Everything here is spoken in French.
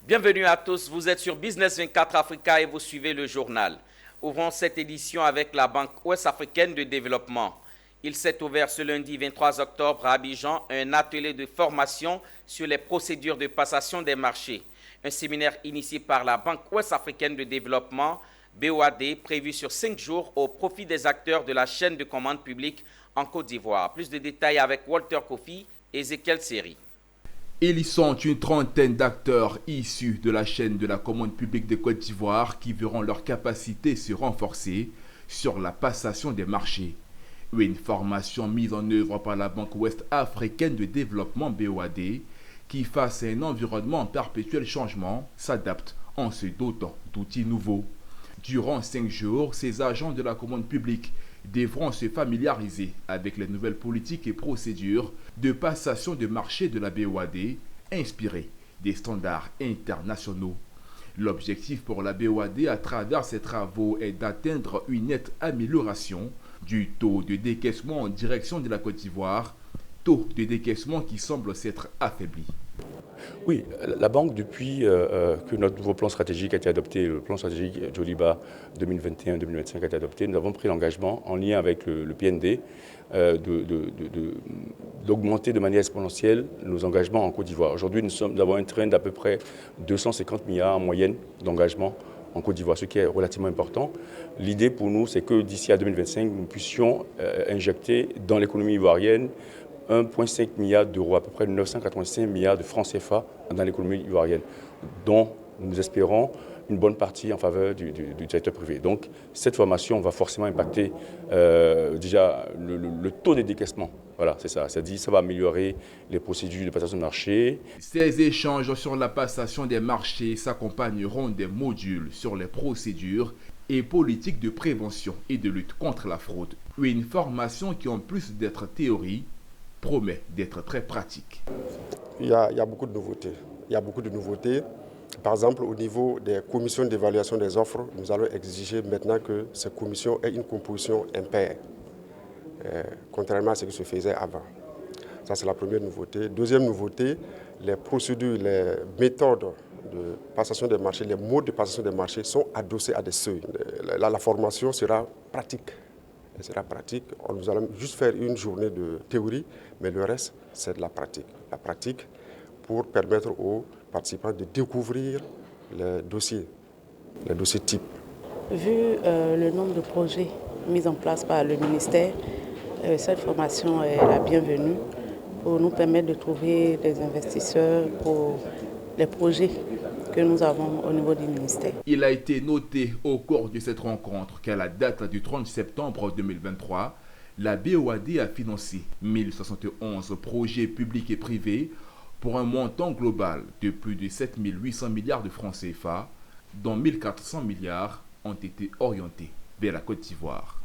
Bienvenue à tous, vous êtes sur Business 24 Africa et vous suivez le journal. Ouvrons cette édition avec la Banque ouest-africaine de développement. Il s'est ouvert ce lundi 23 octobre à Abidjan un atelier de formation sur les procédures de passation des marchés. Un séminaire initié par la Banque ouest-africaine de développement, BOAD, prévu sur 5 jours au profit des acteurs de la chaîne de commande publique en Côte d'Ivoire. Plus de détails avec Walter Kofi et Ezekiel Seri. Ils sont une trentaine d'acteurs issus de la chaîne de la commande publique de Côte d'Ivoire qui verront leur capacité se renforcer sur la passation des marchés. Une formation mise en œuvre par la Banque ouest-africaine de développement BOAD qui, face à un environnement en perpétuel changement, s'adapte en se dotant d'outils nouveaux. Durant 5 jours, ces agents de la commande publique devront se familiariser avec les nouvelles politiques et procédures de passation de marché de la BOAD inspirées des standards internationaux. L'objectif pour la BOAD à travers ces travaux est d'atteindre une nette amélioration du taux de décaissement en direction de la Côte d'Ivoire, taux de décaissement qui semble s'être affaibli. Oui, la banque, depuis que notre nouveau plan stratégique a été adopté, le plan stratégique Joliba 2021-2025 a été adopté, nous avons pris l'engagement en lien avec le PND d'augmenter de manière exponentielle nos engagements en Côte d'Ivoire. Aujourd'hui, nous avons un train d'à peu près 250 milliards en moyenne d'engagement en Côte d'Ivoire, ce qui est relativement important. L'idée pour nous, c'est que d'ici à 2025, nous puissions injecter dans l'économie ivoirienne 1,5 milliard d'euros, à peu près 985 milliards de francs CFA dans l'économie ivoirienne, dont nous espérons une bonne partie en faveur du secteur privé. Donc cette formation va forcément impacter déjà le taux de décaissement. Voilà, c'est ça. C'est-à-dire ça va améliorer les procédures de passation de marché. Ces échanges sur la passation des marchés s'accompagneront des modules sur les procédures et politiques de prévention et de lutte contre la fraude. Une formation qui, en plus d'être théorie, promet d'être très pratique. Il y a beaucoup de nouveautés. Il y a beaucoup de nouveautés. Par exemple, au niveau des commissions d'évaluation des offres, nous allons exiger maintenant que ces commissions aient une composition impaire, contrairement à ce qui se faisait avant. Ça, c'est la première nouveauté. Deuxième nouveauté, les procédures, les méthodes de passation des marchés, les modes de passation des marchés sont adossés à des seuils. La formation sera pratique. Elle sera pratique. Nous allons juste faire une journée de théorie, mais le reste, c'est de la pratique. La pratique pour permettre aux participants de découvrir les dossiers types. Vu le nombre de projets mis en place par le ministère, cette formation est la bienvenue pour nous permettre de trouver des investisseurs pour les projets que nous avons au niveau du ministère. Il a été noté au cours de cette rencontre qu'à la date du 30 septembre 2023, la BOAD a financé 1071 projets publics et privés pour un montant global de plus de 7 800 milliards de francs CFA, dont 1400 milliards ont été orientés vers la Côte d'Ivoire.